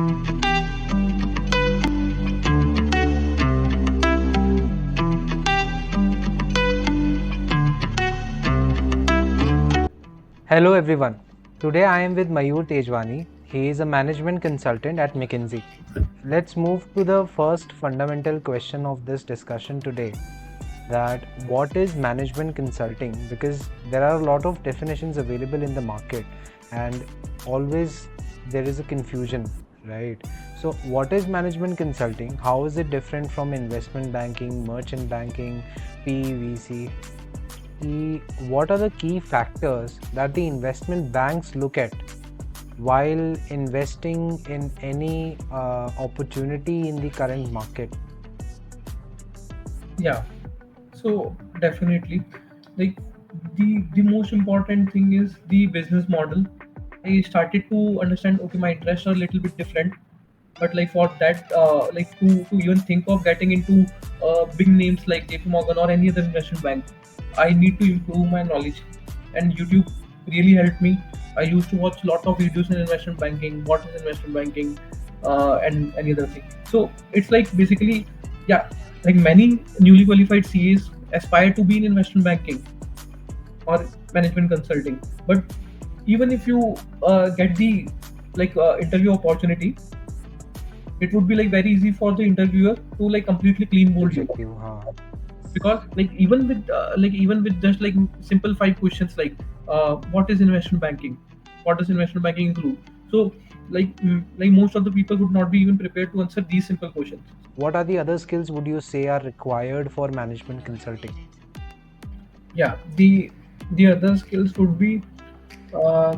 Hello everyone. Today I am with Mayur Tejwani. He is a management consultant at McKinsey. Let's move to the first fundamental question of this discussion today. That what is management consulting? Because there are a lot of definitions available in the market and always there is a confusion, right? So what is management consulting? How is it different from investment banking, merchant banking, PVC? What are the key factors that the investment banks look at while investing in any opportunity in the current market? Yeah, so definitely, like the most important thing is the business model. I started to understand. Okay, my interests are a little bit different, but like for that, to even think of getting into big names like JPMorgan or any other investment bank, I need to improve my knowledge, and YouTube really helped me. I used to watch a lot of videos in investment banking, what is investment banking, and any other thing. So it's like basically, yeah, like many newly qualified CAs aspire to be in investment banking or management consulting. But even if you get the interview opportunity, it would be like very easy for the interviewer to like completely clean mold you, Reject you, because like even with just like simple 5 questions like what is investment banking, what does investment banking include, so like most of the people would not be even prepared to answer these simple questions. What are the other skills would you say are required for management consulting? Yeah, the other skills would be uh,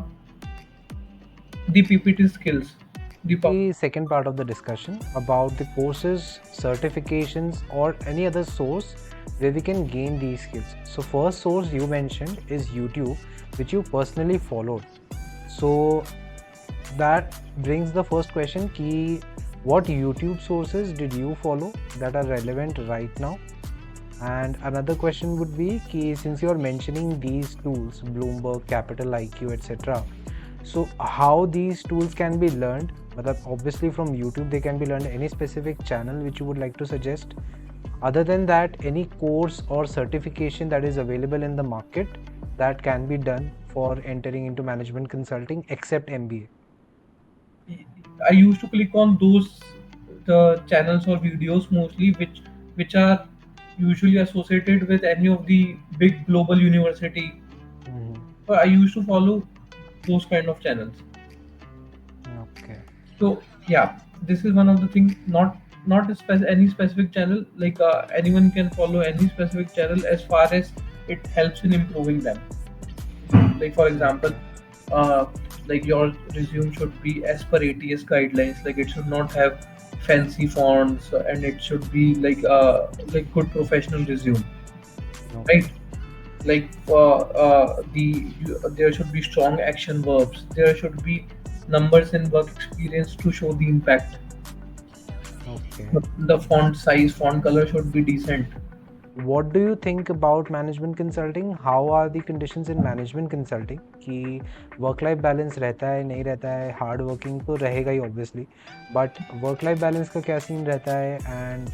the PPT skills, The second part of the discussion about the courses, certifications, or any other source where we can gain these skills. So first source you mentioned is YouTube, which you personally followed. So that brings the first question ki what YouTube sources did you follow that are relevant right now? And another question would be ki since you are mentioning these tools, Bloomberg, Capital IQ, etc. So how these tools can be learned? Obviously from YouTube they can be learned. Any specific channel which you would like to suggest? Other than that, any course or certification that is available in the market that can be done for entering into management consulting except MBA? I used to click on those the channels or videos mostly which are usually associated with any of the big global university. So I used to follow those kind of channels. Okay. So yeah, this is one of the things. Not any specific channel. Like anyone can follow any specific channel as far as it helps in improving them. Like for example, uh, like your resume should be as per ATS guidelines. Like it should not have fancy fonts, and it should be like good professional resume, Okay. right? Like there should be strong action verbs. There should be numbers and work experience to show the impact. Okay. The font size, font color should be decent. What do you think about management consulting? How are the conditions in management consulting? कि work life balance रहता है नहीं रहता है, hard working तो रहेगा ही obviously, but work life balance का क्या scene रहता है, and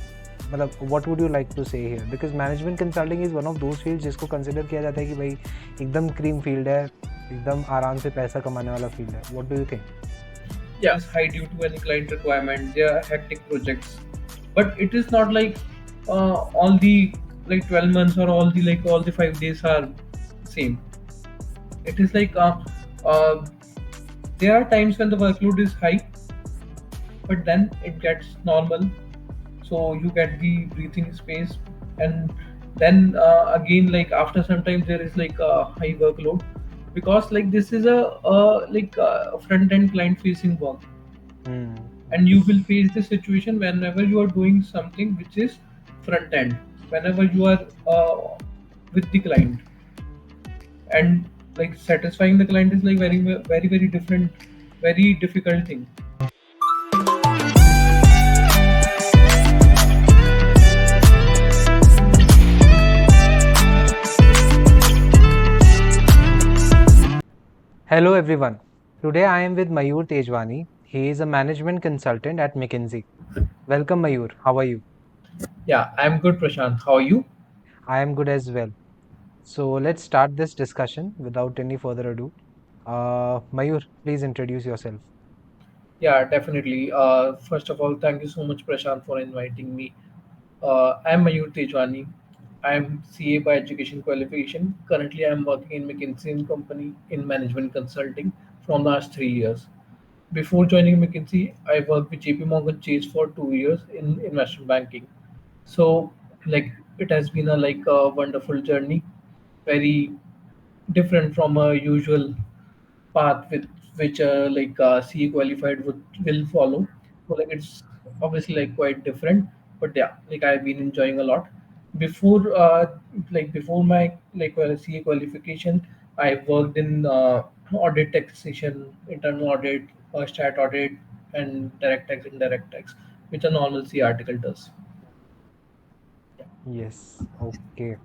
मतलब what would you like to say here? Because management consulting is one of those fields जिसको consider किया जाता है कि भाई एकदम cream field है, एकदम आराम से पैसा कमाने वाला field है. What do you think? Yes, high due to any client requirement. They are hectic projects, but it is not like all the like 12 months or all the 5 days are same. It is like uh, there are times when the workload is high, but then it gets normal, so you get the breathing space, and then again like after some time there is like a high workload, because like this is a front end client facing work, and you will face this situation whenever you are doing something which is front end, whenever you are with the client, and like satisfying the client is like very different, very difficult thing. Hello everyone. Today I am with Mayur Tejwani. He is a management consultant at McKinsey. Welcome, Mayur. How are you? Yeah, I'm good, Prashant. How are you? I am good as well. So let's start this discussion without any further ado. Mayur, please introduce yourself. Yeah, definitely. First of all, thank you so much, Prashant, for inviting me. I'm Mayur Tejwani. I'm CA by education qualification. Currently, I'm working in McKinsey Company in management consulting from last 3 years. Before joining McKinsey, I worked with JPMorgan Chase for 2 years in investment banking. So, like, it has been a wonderful journey, very different from a usual path with which CA qualified would will follow. So like it's obviously like quite different, but yeah, like I've been enjoying a lot. Before before my CA qualification, I worked in audit taxation, internal audit, stat audit, and direct tax, indirect tax, which a normal CA article does. Yes. Okay.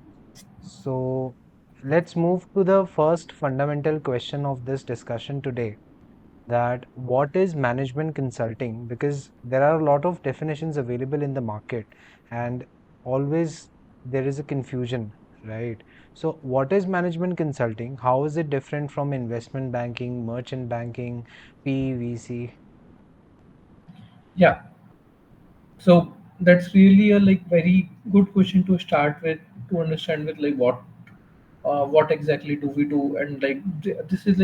So let's move to the first fundamental question of this discussion today. That what is management consulting? Because there are a lot of definitions available in the market, and always there is a confusion, right? So, what is management consulting? How is it different from investment banking, merchant banking, PVC? Yeah, so that's really a very good question to start with, to understand with what exactly do we do, and this is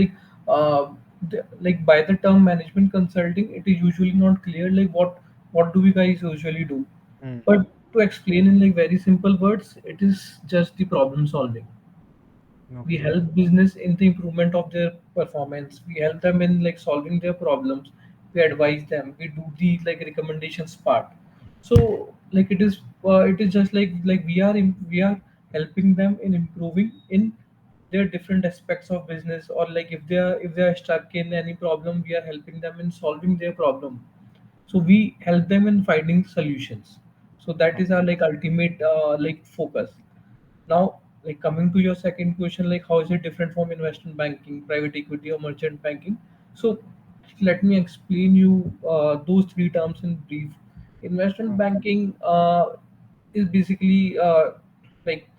by the term management consulting, it is usually not clear what do we guys usually do. Hmm. But to explain in very simple words, it is just the problem solving. We Okay. help business in the improvement of their performance. We help them in solving their problems. We advise them. We do the recommendations part. So it is just we are helping them in improving in their different aspects of business, or if they are stuck in any problem, we are helping them in solving their problem. So we help them in finding solutions. So that is our Okay. ultimate focus. Now, coming to your second question, how is it different from investment banking, private equity, or merchant banking? So let me explain you those three terms in brief. Investment Okay. banking is basically like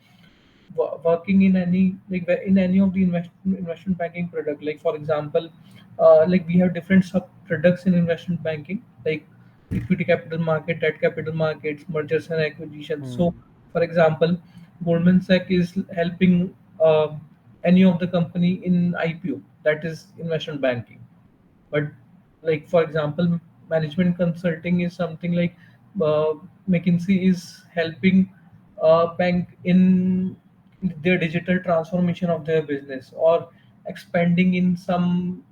working in in any of the investment banking product. Like for example, we have different sub products in investment banking, like equity capital market, debt capital markets, mergers and acquisitions. So Hmm. for example, Goldman Sachs is helping any of the company in IPO, that is investment banking. But for example, management consulting is something uh, McKinsey is helping bank in their digital transformation of their business, or expanding in some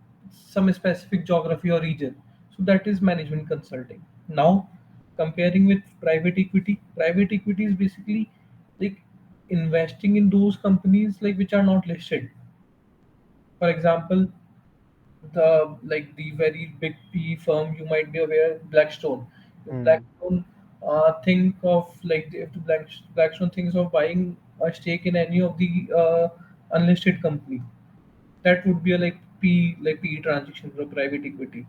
specific geography or region. So that is management consulting. Now, comparing with private equity is basically like investing in those companies which are not listed. For example, the very big PE firm, you might be aware, Blackstone. If Hmm. Blackstone think of if the Blackstone thinks of buying a stake in any of the unlisted company, that would be a PE transaction for private equity.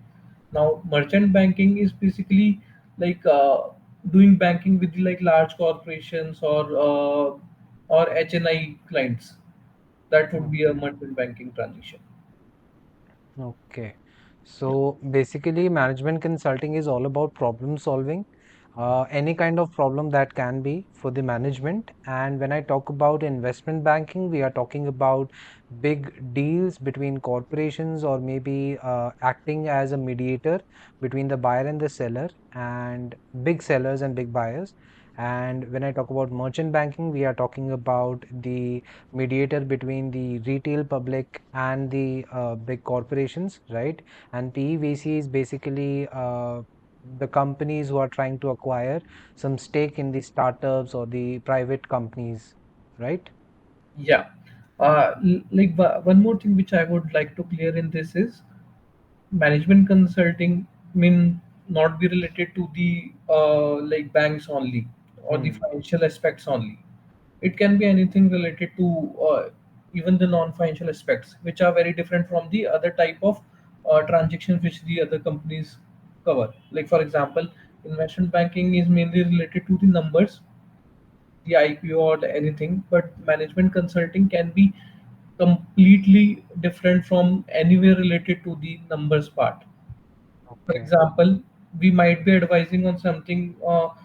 Now, merchant banking is basically like doing banking with the large corporations, or HNI clients. That would be a Okay. merchant banking transaction. Okay. Yeah. So basically, management consulting is all about problem solving, any kind of problem that can be for the management. And when I talk about investment banking, we are talking about big deals between corporations, or maybe acting as a mediator between the buyer and the seller, and big sellers and big buyers. And when I talk about merchant banking, we are talking about the mediator between the retail public and the big corporations, right? And PEVC is basically the companies who are trying to acquire some stake in the startups or the private companies, right? Yeah. One more thing which I would like to clear in this is management consulting mean not be related to the banks only, or the Hmm. financial aspects only. It can be anything related to even the non-financial aspects, which are very different from the other type of transactions which the other companies cover. Like for example, investment banking is mainly related to the numbers, the IPO or anything, but management consulting can be completely different from anywhere related to the numbers part. For Okay. example, we might be advising on something for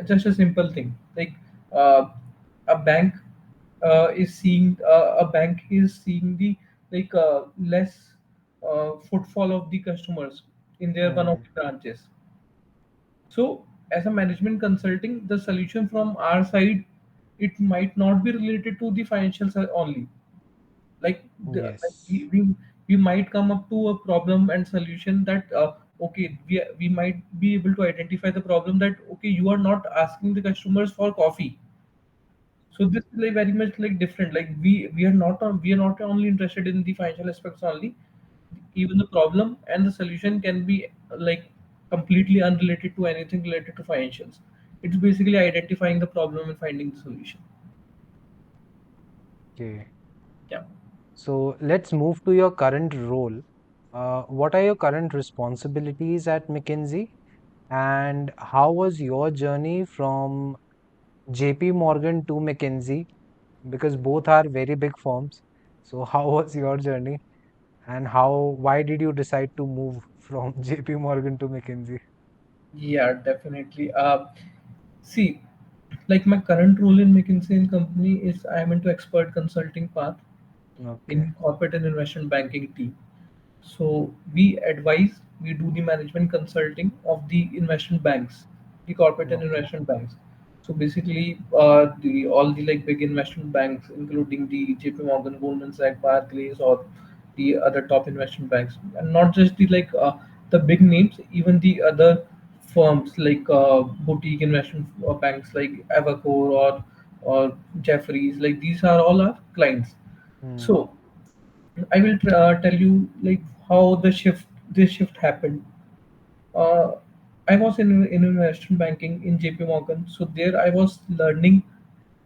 just a simple thing like uh, a bank is seeing the less footfall of the customers in their one of Hmm. the branches. So, as a management consulting, the solution from our side, it might not be related to the financials only. Like Yes. we might come up to a problem and solution that okay, we might be able to identify the problem that okay, you are not asking the customers for coffee. So this is like very much like different. Like we are not only interested in the financial aspects only. Even the problem and the solution can be like completely unrelated to anything related to financials. It's basically identifying the problem and finding the solution. Okay. Yeah. So let's move to your current role. What are your current responsibilities at McKinsey, and how was your journey from JP Morgan to McKinsey? Because both are very big firms. So how was your journey, and why did you decide to move from JP Morgan to McKinsey? Yeah, definitely. See, like my current role in McKinsey and Company is I am into expert consulting path Okay. in corporate and investment banking team. So we advise, we do the management consulting of the investment banks, the corporate and Okay. investment banks. So basically, the all the like big investment banks, including the JP Morgan, Goldman Sachs, Barclays, or the other top investment banks, and not just the big names, even the other firms like boutique investment banks like Evercore or Jeffries. Like these are all our clients. Hmm. So I will tell you like how this shift happened. Uh, I was in investment banking in JP Morgan, so there I was learning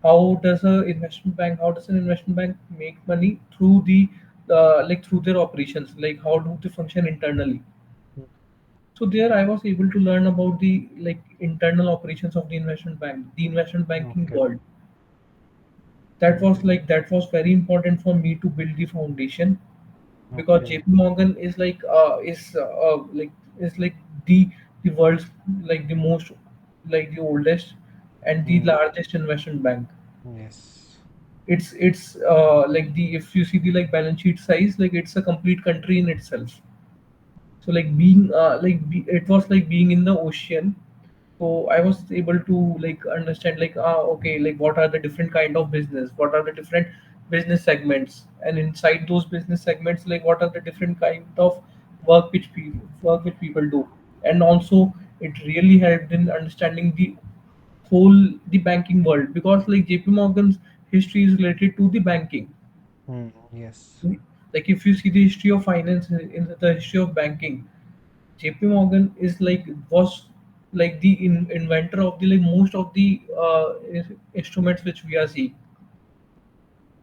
how does an investment bank make money through through their operations, like how do they function internally. So there I was able to learn about the like internal operations of the investment bank, the investment banking Okay. world. That was very important for me to build the foundation because Okay. JP Morgan is like the the world's like the most like the oldest and the Hmm. largest investment bank. Yes. It's like the if you see the like balance sheet size, like it's a complete country in itself. So it was like being in the ocean. So I was able to like understand like okay, like what are the different kind of business, what are the different business segments, and inside those business segments, like what are the different kind of work which people do. And also it really helped in understanding the whole the banking world, because like JP Morgan's history is related to the banking. Hmm. Yes. Like if you see the history of finance in the history of banking, JP Morgan is like was like the inventor of the like most of the instruments which we are seeing,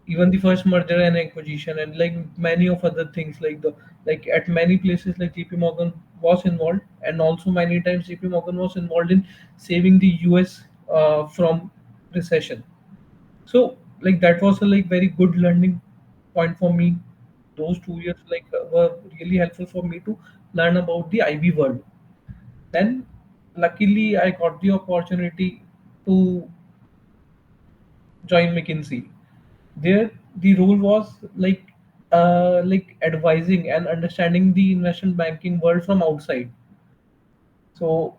even the first merger and acquisition, and like many of other things like at many places like JP Morgan was involved, and also many times JP Morgan was involved in saving the US from recession. So like that was a like very good learning point for me. Those 2 years were really helpful for me to learn about the IB world. Then, luckily, I got the opportunity to join McKinsey. There, the role was like advising and understanding the investment banking world from outside. So,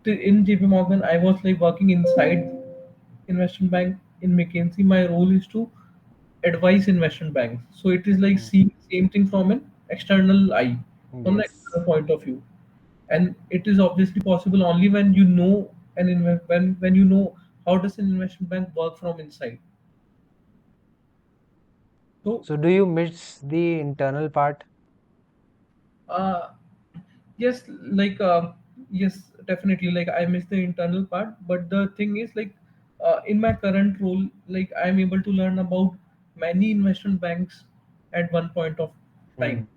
in JP Morgan, I was like working inside investment bank. In McKinsey, my role is to advise investment banks. So it is like Hmm. seeing same thing from an external eye, from the Yes. external point of view. And it is obviously possible only when you know when you know how does an investment bank work from inside. So So do you miss the internal part? uh, yes, yes, definitely, like I miss the internal part, but the thing is like in my current role, like I'm able to learn about many investment banks at one point of Hmm. time.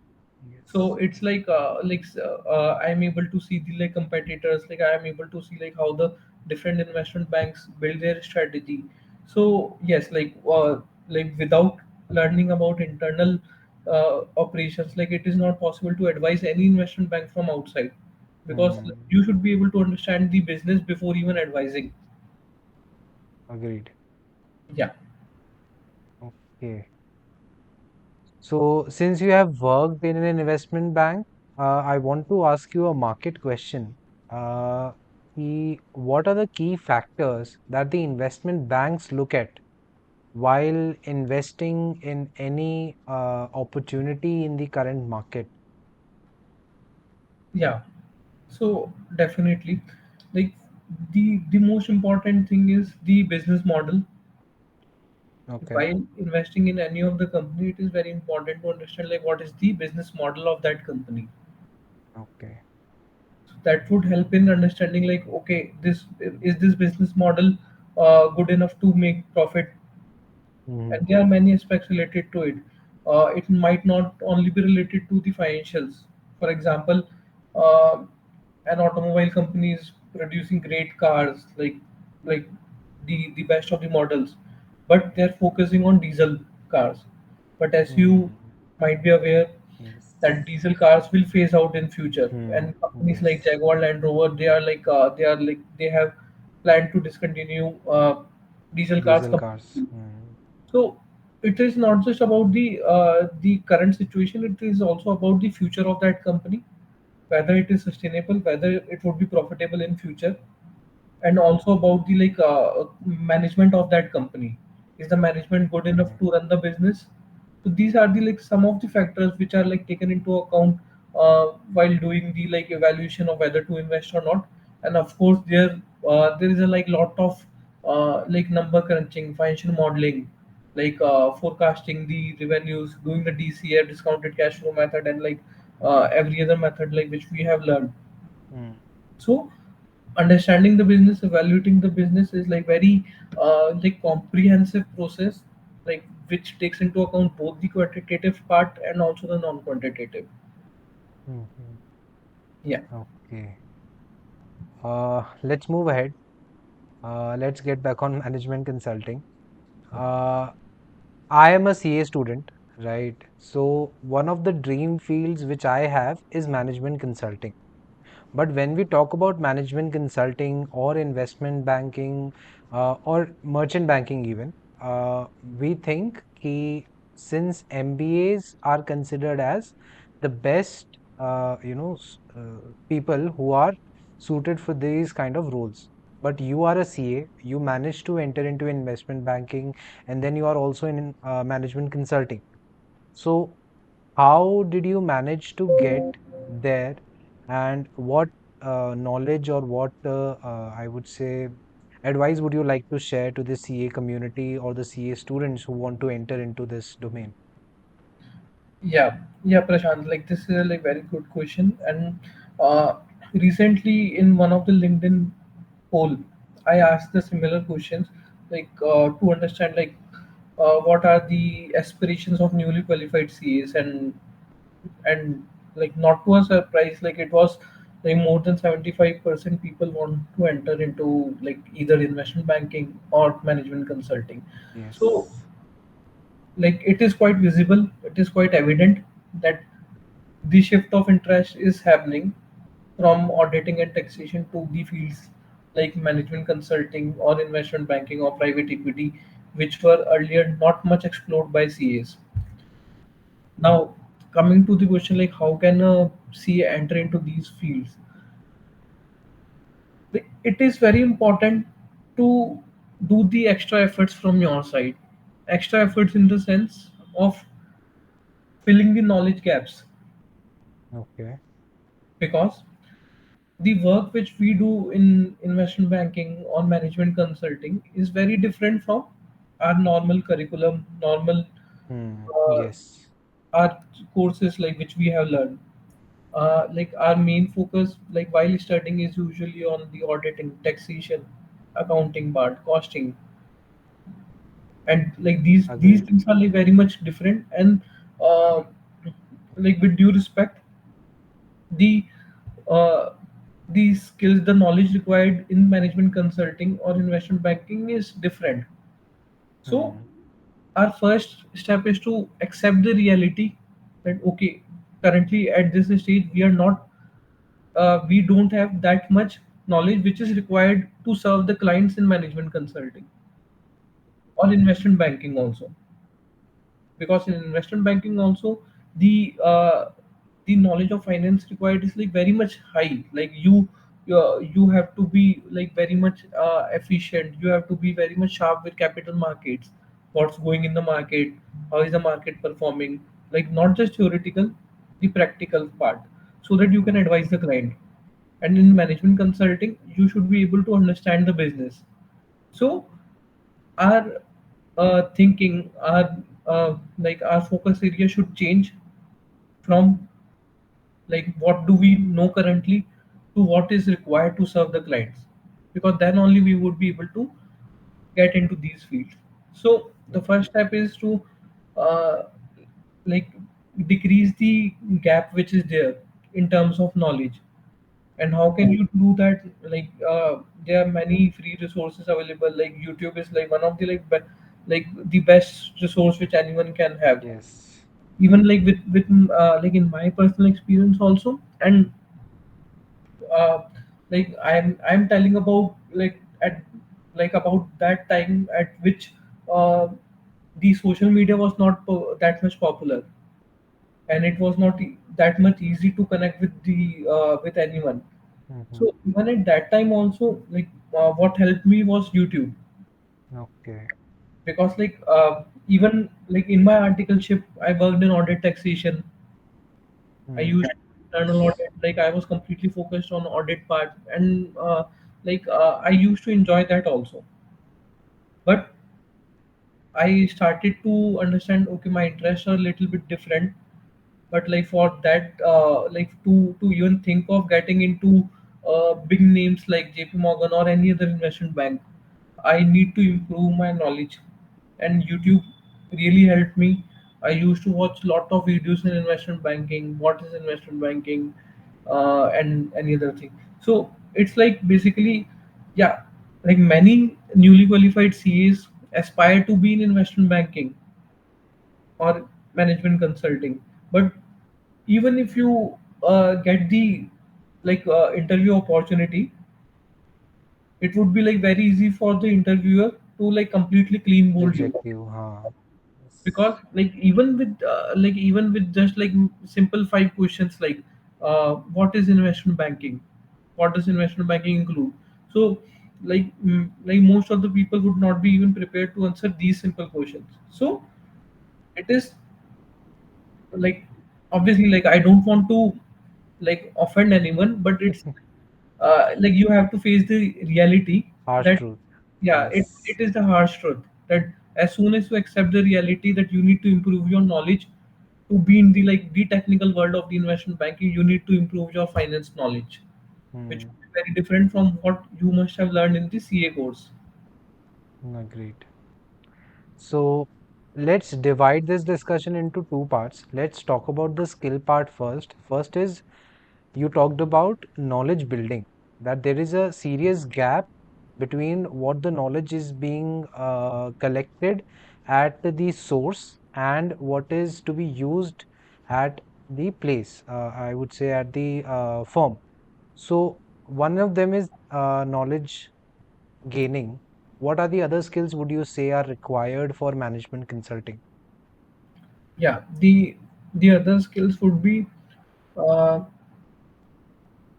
So it's I'm able to see the like competitors, like I am able to see like how the different investment banks build their strategy. So yes, like without learning about internal operations, like it is not possible to advise any investment bank from outside, because Hmm. you should be able to understand the business before even advising. Agreed. Yeah. Okay. So, since you have worked in an investment bank, I want to ask you a market question. Uh, what are the key factors that the investment banks look at while investing in any opportunity in the current market? Yeah, so definitely, like the most important thing is the business model. Okay. While investing in any of the company, it is very important to understand like what is the business model of that company. Okay. So that would help in understanding like, okay, this business model good enough to make profit. Hmm. And there are many aspects related to it. It might not only be related to the financials. For example, uh, an automobile company is producing great cars, like the best of the models, but they're focusing on diesel cars. But as you Hmm. might be aware, Yes. that diesel cars will phase out in future, Hmm. and companies like Yes. Jaguar Land Rover, they have planned to discontinue diesel cars Diesel cars. completely. Hmm. So it is not just about the current situation; it is also about the future of that company, whether it is sustainable, whether it would be profitable in future, and also about the management of that company. Is the management good enough Okay. to run the business? So these are the like some of the factors which are like taken into account while doing the like evaluation of whether to invest or not. And of course there is a like lot of like number crunching, financial modeling, forecasting the revenues, doing the DCF, discounted cash flow method, and every other method like which we have learned. Hmm. So understanding the business, evaluating the business is like very like comprehensive process, like which takes into account both the quantitative part and also the non-quantitative. Hmm. Hmm. Yeah. Okay. Let's move ahead. Let's get back on management consulting. Uh, I am a CA student, right? So one of the dream fields which I have is management consulting. But when we talk about management consulting or investment banking or merchant banking even, we think कि since MBAs are considered as the best, people who are suited for these kind of roles. But you are a CA, you managed to enter into investment banking, and then you are also in management consulting. So how did you manage to get there, and what knowledge or what I would say advice would you like to share to the CA community or the CA students who want to enter into this domain? Yeah, Prashant. Like this is a like very good question. And recently in one of the LinkedIn poll, I asked the similar questions, to understand what are the aspirations of newly qualified CAs, and like not to a surprise, like it was like more than 75% people want to enter into like either investment banking or management consulting. So Yes. like it is quite visible, it is quite evident that the shift of interest is happening from auditing and taxation to the fields like management consulting or investment banking or private equity, which were earlier not much explored by CAs. Now, coming to the question like how can a CA enter into these fields? It is very important to do the extra efforts from your side. Extra efforts in the sense of filling the knowledge gaps, Okay. because the work which we do in investment banking or management consulting is very different from our normal curriculum, normal uh, Yes. our courses like which we have learned. Like our main focus like while studying is usually on the auditing, taxation, accounting part, costing, and like these Agreed. things are like very much different. And uh, like with due respect, the uh, the skills, the knowledge required in management consulting or investment banking is different. So Hmm. our first step is to accept the reality that okay, currently at this stage we don't have that much knowledge which is required to serve the clients in management consulting or investment banking also, because in investment banking also the knowledge of finance required is like very much high. Like you have to be like very much efficient, you have to be very much sharp with capital markets, what's going in the market, how is the market performing, like not just theoretical, the practical part, so that you can Hmm. advise the client. And in management consulting you should be able to understand the business. So our thinking, our focus area should change from like what do we know currently to what is required to serve the clients, because then only we would be able to get into these fields. So the first step is to uh, like decrease the gap which is there in terms of knowledge. And how can you do that? There are many free resources available. Like YouTube is like one of the like the best resource which anyone can have. Yes. Even like with like in my personal experience also. And uh, like I'm telling about like at like about that time at which uh, the social media was not that much popular, and it was not that much easy to connect with the with anyone. Hmm. So even at that time also, what helped me was YouTube, Okay. because even like in my articleship, I worked in audit taxation. I Hmm. used to learn a lot. Like I was completely focused on audit part, and I used to enjoy that also. But I started to understand, okay, my interests are a little bit different. But like for that, to even think of getting into big names like JP Morgan or any other investment bank, I need to improve my knowledge, and YouTube really helped me. I used to watch a lot of videos in investment banking, what is investment banking, and any other thing. So it's like basically, yeah, like many newly qualified CAs aspire to be in investment banking or management consulting. But even if you get the interview opportunity, it would be like very easy for the interviewer to like completely clean mold you, Reject you, huh? because Yes. even with just simple five questions like what is investment banking, what does investment banking include. So like most of the people would not be even prepared to answer these simple questions. So it is like obviously like I don't want to like offend anyone, but it's like you have to face the reality Harsh that truth. yeah, Yes. it is the harsh truth that as soon as you accept the reality that you need to improve your knowledge to be in the technical world of the investment banking, you need to improve your finance knowledge, which Hmm. would be very different from what you must have learned in the CA course. Agreed. So let's divide this discussion into two parts. Let's talk about the skill part first. First is you talked about knowledge building, that there is a serious gap between what the knowledge is being collected at the source and what is to be used at the place, I would say at the firm. So one of them is knowledge gaining. What are the other skills would you say are required for management consulting? Yeah, the other skills would be uh,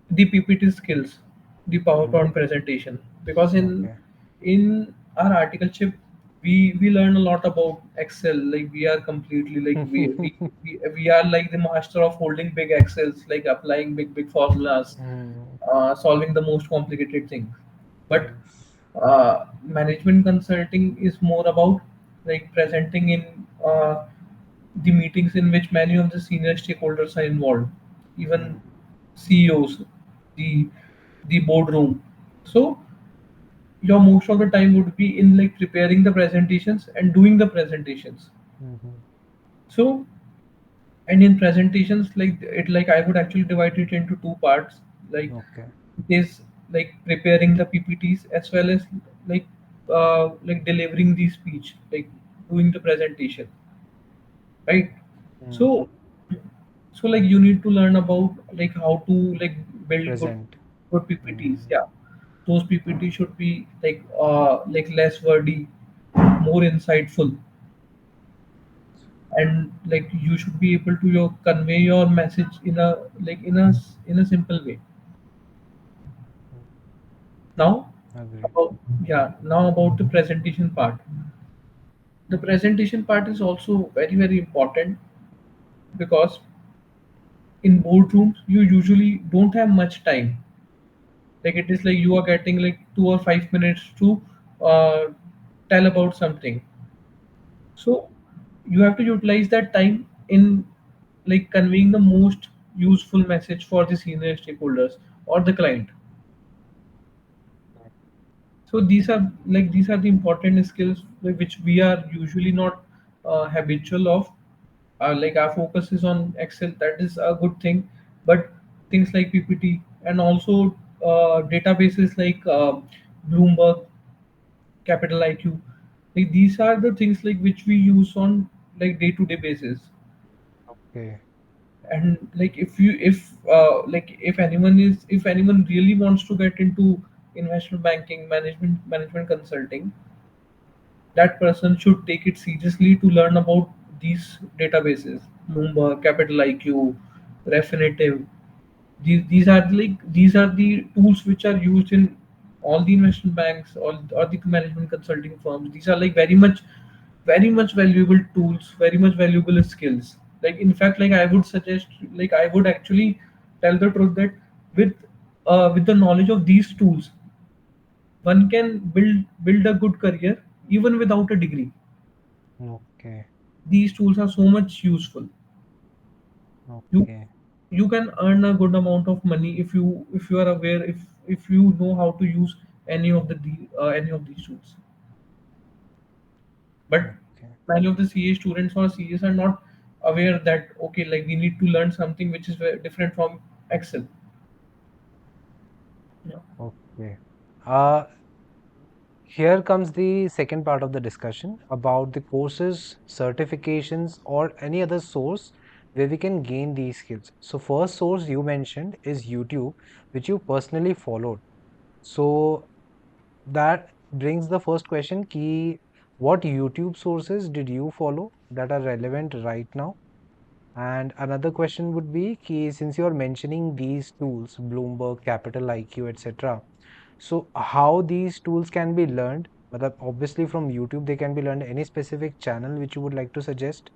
the PPT skills, the Hmm. PowerPoint presentation. Because Okay. in our articleship, we learn a lot about Excel. Like we are completely we are like the master of holding big Excels, like applying big formulas, Hmm. solving the most complicated things. But Yes. management consulting is more about like presenting in the meetings in which many of the senior stakeholders are involved, even Hmm. CEOs, the the boardroom. So your most of the time would be in like preparing the presentations and doing the presentations. Hmm. So And in presentations, like I would actually divide it into two parts. Like Okay. it is like preparing the PPTs as well as like like delivering the speech, like doing the presentation, right? Mm. So so like you need to learn about like how to like build Present. good PPTs. Mm. Yeah, those PPT should be like less wordy, more insightful, and like you should be able to convey your message in a in a simple way. Mm. Now Agree. about yeah, now about the presentation part. The presentation part is also very very important, because in boardrooms you usually don't have much time. Like it is like you are getting like 2 or 5 minutes to uh, tell about something. So you have to utilize that time in like conveying the most useful message for the senior stakeholders or the client. So these are the important skills like, which we are usually not habitual of. Like our focus is on Excel, that is a good thing, but things like PPT and also databases like Bloomberg, Capital IQ, like these are the things like which we use on like day to day basis. Okay. And like if anyone really wants to get into investment banking, management consulting, that person should take it seriously to learn about these databases, Bloomberg, Capital IQ, Refinitiv. These are the tools which are used in all the investment banks, or the management consulting firms. These are like very much valuable tools, very much valuable skills. Like in fact, like I would suggest, like I would actually tell the truth that with with the knowledge of these tools, one can build a good career even without a degree. Okay. These tools are so much useful. you Okay. you can earn a good amount of money if you are aware, if you know how to use any of these tools. But Okay. many of the CA students or CAs are not aware that okay, like we need to learn something which is very different from Excel. Yeah. Okay. Uh, Here comes the second part of the discussion about the courses, certifications, or any other source where we can gain these skills. So, first source you mentioned is YouTube, which you personally followed. So, that brings the first question: Ki, what YouTube sources did you follow that are relevant right now? And another question would be: Ki, since you are mentioning these tools, Bloomberg, Capital IQ, etc. So how these tools can be learned? But obviously from YouTube they can be learned. Any specific channel which you would like to suggest?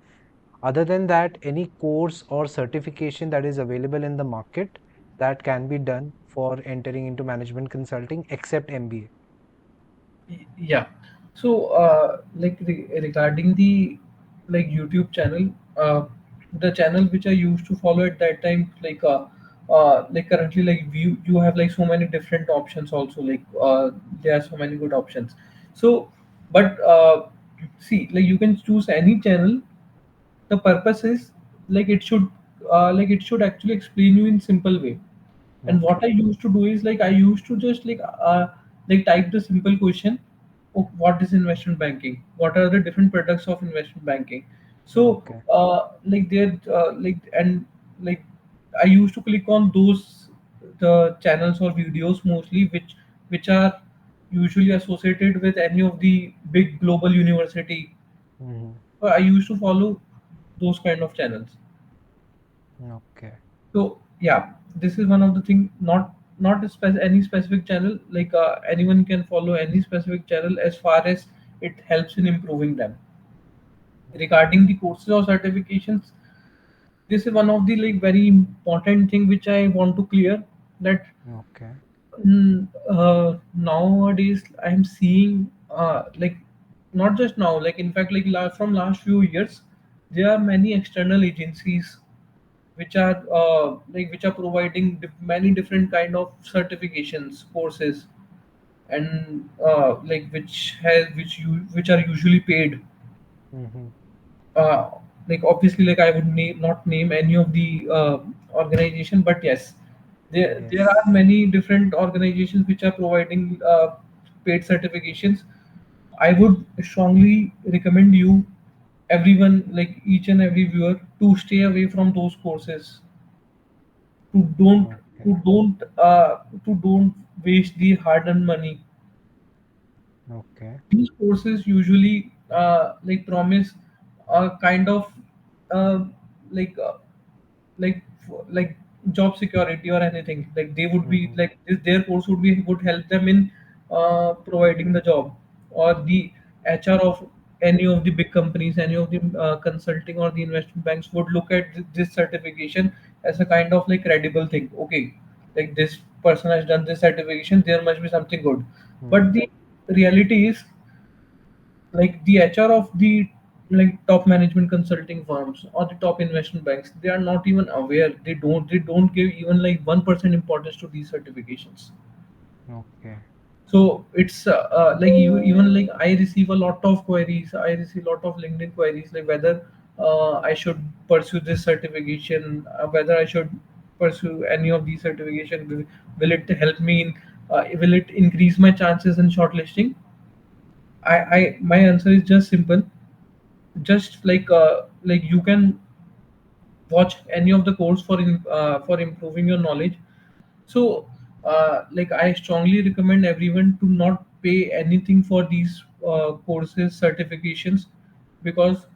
Other than that, any course or certification that is available in the market that can be done for entering into management consulting except MBA? Yeah. So, regarding the like YouTube channel, the channel which I used to follow at that time, like currently, like you have like so many different options. Also, there are so many good options. So, but see, like you can choose any channel. The purpose is like it should actually explain you in simple way. And what I Okay. used to do is like I used to just like type the simple question of what is investment banking, what are the different products of investment banking. So Okay. like there and like I used to click on those the channels or videos mostly which are usually associated with any of the big global university. Hmm. So I used to follow those kind of channels. Okay. So yeah, this is one of the thing. Not any specific channel. Like anyone can follow any specific channel as far as it helps in improving them. Regarding the courses or certifications, this is one of the like very important thing which I want to clear, that Okay. nowadays I'm seeing like not just now, like in fact like from last few years there are many external agencies which are which are providing many different kind of certifications courses, and which are usually paid. Hmm. uh, like obviously, like I would not name any of the organization, but yes, there are Yes. many different organizations which are providing paid certifications. I would strongly recommend you, everyone, like each and every viewer, to stay away from those courses. To don't Okay. to don't to don't waste the hard-earned money. Okay. These courses usually like promise a kind of uh, like uh, like job security or anything. Like they would be Mm-hmm. like their course would help them in providing the job, or the HR of any of the big companies, any of the consulting or the investment banks would look at this certification as a kind of like credible thing. Okay, like this person has done this certification, there must be something good. But Mm-hmm. the reality is, like the HR of the like top management consulting firms or the top investment banks, they are not even aware. They don't give even like 1% importance to these certifications. Okay. So it's like you even like I receive a lot of queries. I receive a lot of LinkedIn queries, like whether I should pursue this certification, whether I should pursue any of these certification. Will it help me in? Will it increase my chances in shortlisting? My answer is just simple. Just like you can watch any of the course for improving your knowledge. So like I strongly recommend everyone to not pay anything for these courses certifications, because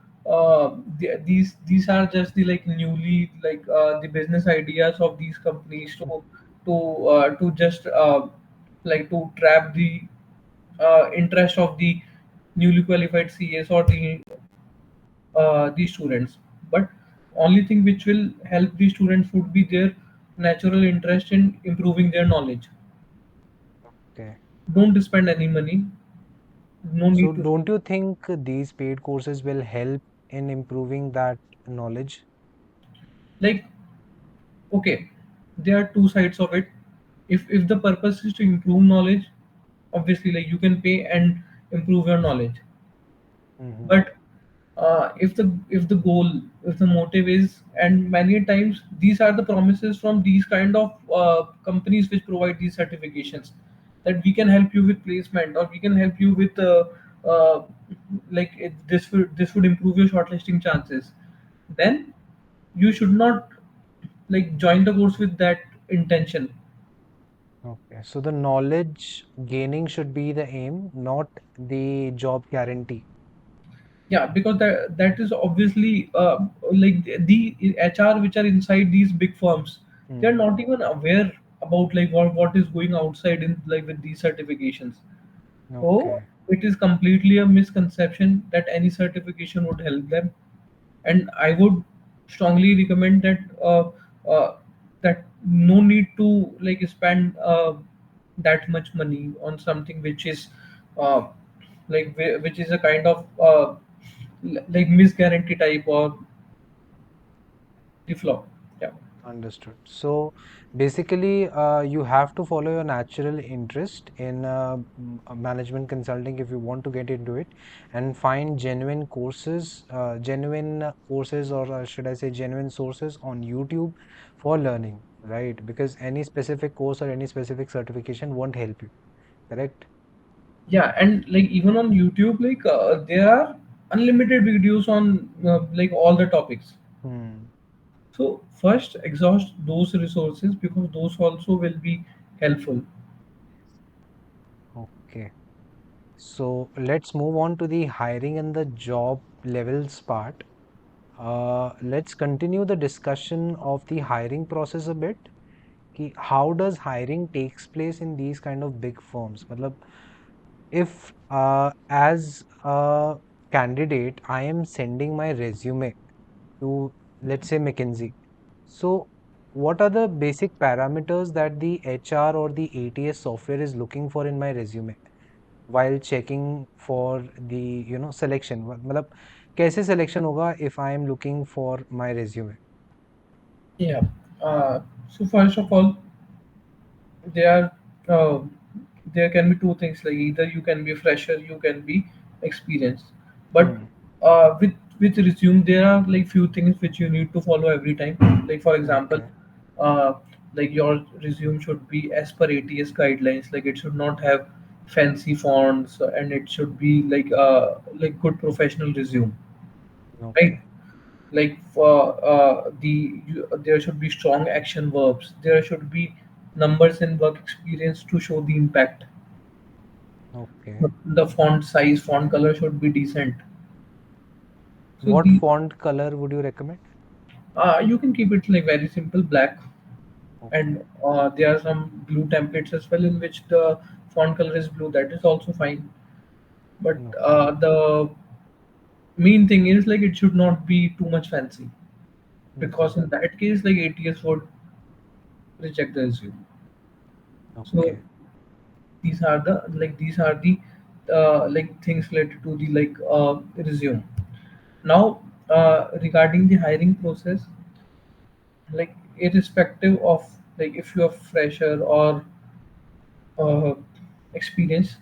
these are just the like newly like the business ideas of these companies to just like to trap the interest of the newly qualified CAs or the students. But only thing which will help the students would be their natural interest in improving their knowledge. Okay. Don't spend any money. No So need to. don't you think these paid courses will help in improving that knowledge? Like, okay, there are two sides of it. If the purpose is to improve knowledge, obviously like you can pay and improve your knowledge. Mm-hmm. But if the goal, if the motive is, and many times these are the promises from these kind of companies which provide these certifications, that we can help you with placement, or we can help you with uh, this would improve your shortlisting chances, then you should not like join the course with that intention. Okay. So the knowledge gaining should be the aim, not the job guarantee. Yeah, because that is obviously like the HR which are inside these big firms, they're Hmm. not even aware about like what is going outside in like with these certifications. So Okay. it is completely a misconception that any certification would help them. And I would strongly recommend uh, that no need to like spend that much money on something which is uh, which is a kind of like misguarantee type or the flaw. Yeah. Understood. So basically, you have to follow your natural interest in management consulting if you want to get into it, and find genuine courses, or should I say, genuine sources on YouTube for learning, right? Because any specific course or any specific certification won't help you, correct? Yeah, and like even on YouTube, like there are unlimited videos on like all the topics. Hmm. So first exhaust those resources, because those also will be helpful. Okay. So let's move on to the hiring and the job levels part. Let's continue the discussion of the hiring process a bit. कि how does hiring takes place in these kind of big firms? मतलब if as a candidate I am sending my resume to, let's say, McKinsey. So what are the basic parameters that the HR or the ATS software is looking for in my resume while checking for the selection? मतलब कैसे selection होगा if I am looking for my resume? Yeah. So first of all, there uh, there can be two things, like either you can be fresher, you can be experienced. But Hmm. with with resume there are like few things which you need to follow every time. Like for example, Okay. uh, like your resume should be as per ATS guidelines. Like it should not have fancy fonts, and it should be like good professional resume, right? Okay. Like for there should be strong action verbs, there should be numbers and work experience to show the impact. Okay. The font size, font color should be decent. So What the font color would you recommend? you can keep it like very simple black, Okay. and there are some blue templates as well in which the font color is blue. That is also fine. But Okay. the main thing is like it should not be too much fancy, because Mhm. in that case like ATS would reject the resume. So Okay. these are the like things related to the resume. Now regarding the hiring process, like irrespective of like if you're fresher or uh, experience,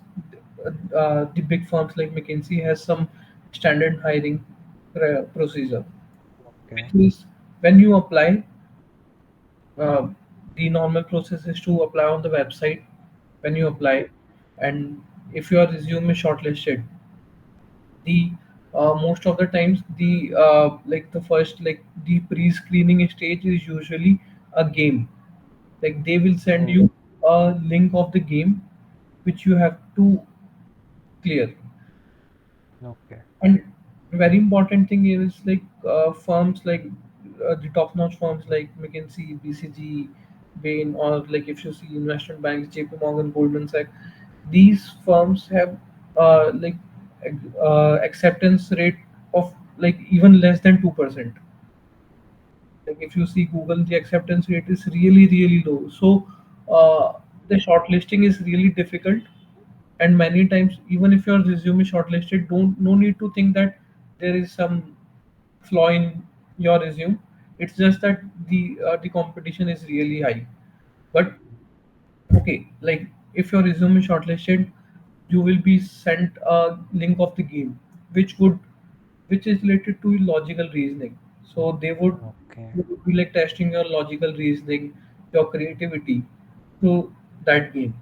the big firms like McKinsey has some standard hiring procedure, Okay. which is when you apply, uh, the normal process is to apply on the website when you apply, and if your resume is shortlisted, the most of the times the first like the pre-screening stage is usually a game. Like they will send Mm. you a link of the game which you have to clear. Okay. And very important thing is like firms like the top-notch firms like McKinsey, BCG, Bain, or like if you see investment banks, JPMorgan, Goldman Sachs, these firms have acceptance rate of like even less than 2%. Like if you see Google, the acceptance rate is really really low. So the shortlisting is really difficult, and many times even if your resume is shortlisted, don't no need to think that there is some flaw in your resume. It's just that the competition is really high. But okay, like if your resume is shortlisted, you will be sent a link of the game, which would which is related to logical reasoning. So Okay. they would be like testing your logical reasoning, your creativity through that game.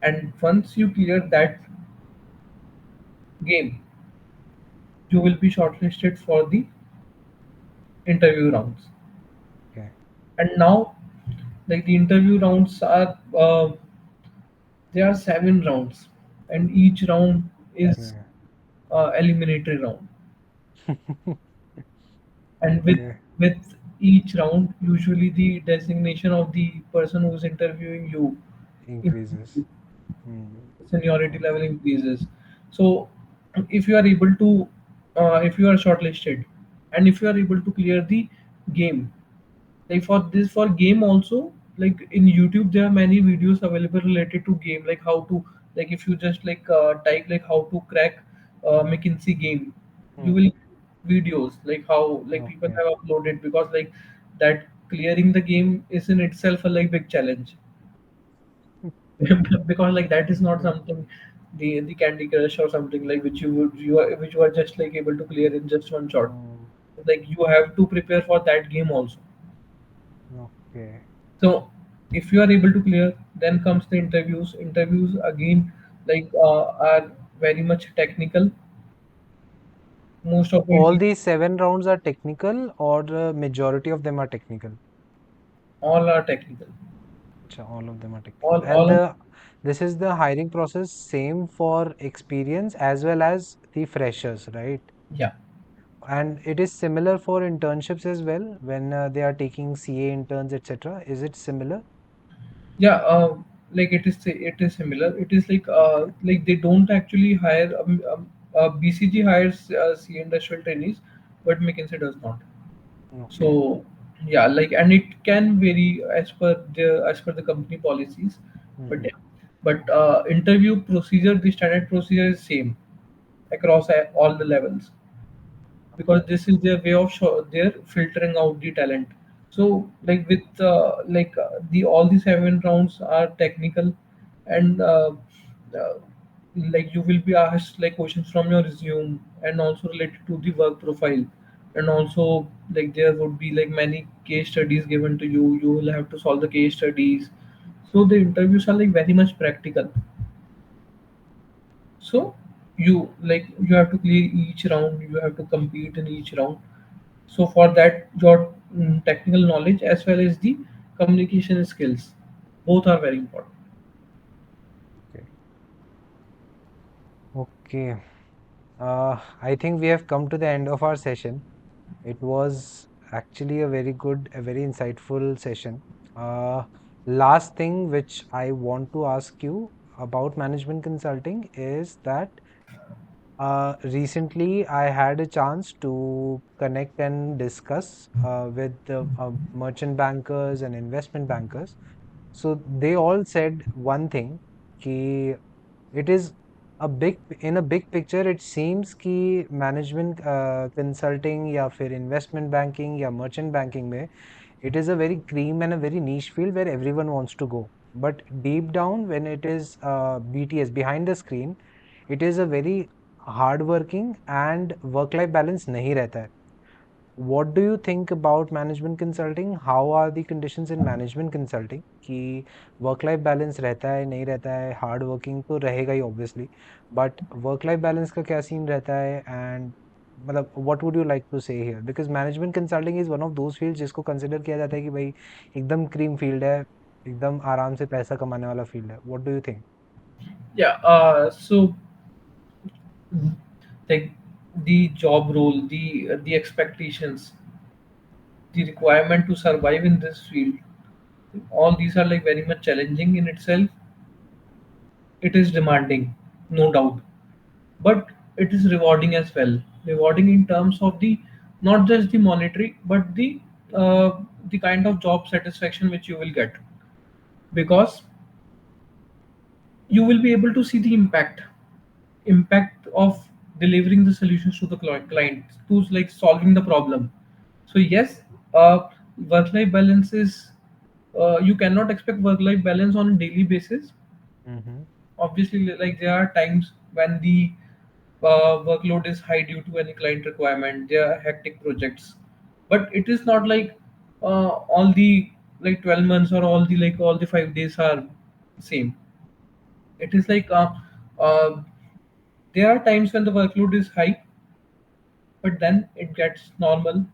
And once you clear that game, you will be shortlisted for the interview rounds. Okay. And now, like the interview rounds are there are 7 rounds, and each round is Okay. eliminatory round. And Okay. with each round, usually the designation of the person who's interviewing you Increases. increases, Mm. seniority level Okay. increases. So if you are able to if you are shortlisted, and if you are able to clear the game, like for this for game also, like in YouTube there are many videos available related to game, like how to, like if you just type like how to crack McKinsey game, you Mm. will videos like how like people Okay. have uploaded, because like that clearing the game is in itself a like big challenge. Because like that is not Okay. something the Candy Crush or something like which which you are just like able to clear in just one shot. Mm. Like you have to prepare for that game also. Okay. So if you are able to clear, then comes the interviews. Interviews again are very much technical. Most So of the all these 7 rounds are technical, or the majority of them are technical? all are technical. Acha, all of them are technical. And All of, this is the hiring process same for experience as well as the freshers, right? yeah. And it is similar for internships as well when they are taking CA interns, etc. Is it similar? Yeah, like it is similar. It is Okay. like they don't actually hire BCG hires C industrial trainees, but McKinsey does not. Okay. So yeah, like, and it can vary as per the company policies, but Mm-hmm. yeah. But interview procedure, the standard procedure is same across all the levels, because this is their way of they're filtering out the talent. So like with the all the 7 rounds are technical, and like you will be asked like questions from your resume and also related to the work profile, and also like there would be like many case studies given to you. You will have to solve the case studies. So the interviews are like very much practical. So you have to clear each round, you have to compete in each round. So for that your technical knowledge as well as the communication skills, both are very important. Okay. Okay. I think we have come to the end of our session. It was actually a very good, a very insightful session. Uh, Last thing which I want to ask you about management consulting is that recently I had a chance to connect and discuss with the merchant bankers and investment bankers. So they all said one thing, कि it is a big in a big picture it seems कि management consulting या फिर investment banking या merchant banking में it is a very cream and a very niche field where everyone wants to go, but deep down when it is BTS behind the screen, it is a very hard working and work life balance नहीं रहता है. What do you think about management consulting? How are the conditions in management consulting? कि work life balance रहता है नहीं रहता है, hard working तो रहेगा ही obviously, but work life balance का क्या scene रहता है, and मतलब what would you like to say here? Because management consulting is one of those fields जिसको consider किया जाता है कि भाई एकदम cream field है, एकदम आराम से पैसा कमाने वाला field है. What do you think? Yeah, so like the job role, the expectations, the requirement to survive in this field, all these are like very much challenging in itself. It is demanding, no doubt, but it is rewarding as well. Rewarding in terms of the not just the monetary, but the kind of job satisfaction which you will get, because you will be able to see the impact of delivering the solutions to the client, to like solving the problem. So yes, work life balance is, you cannot expect work life balance on a daily basis. Mm-hmm. Obviously, like there are times when the workload is high due to any client requirement, there are hectic projects, but it is not like all the like 12 months or all the 5 days are same. It is like uh, there are times when the workload is high, but then it gets normal.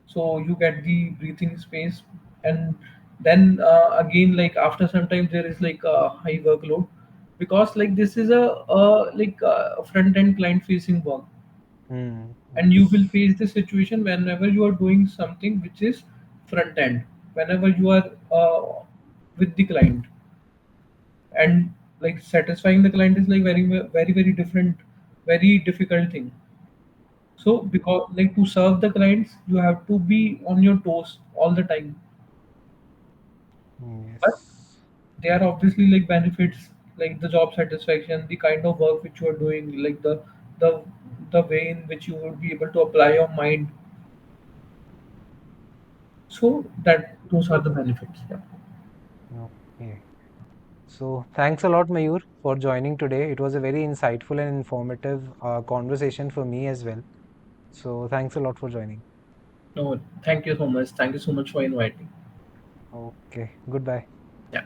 So you get the breathing space, and then again, like after some time, there is like a high workload, because like this is a front end client facing work, Mm, and you will yes. face the situation whenever you are doing something which is front end, whenever you are with the client, and like satisfying the client is like very different, very difficult thing. So because like to serve the clients, you have to be on your toes all the time. But Yes. there are obviously like benefits, like the job satisfaction, the kind of work which you are doing, like the the way in which you would be able to apply your mind. So that those are the benefits. Yeah. Okay. So thanks a lot, Mayur, for joining today. It was a very insightful and informative conversation for me as well. So thanks a lot for joining. No, thank you so much. Thank you so much for inviting. Okay, goodbye. Yeah.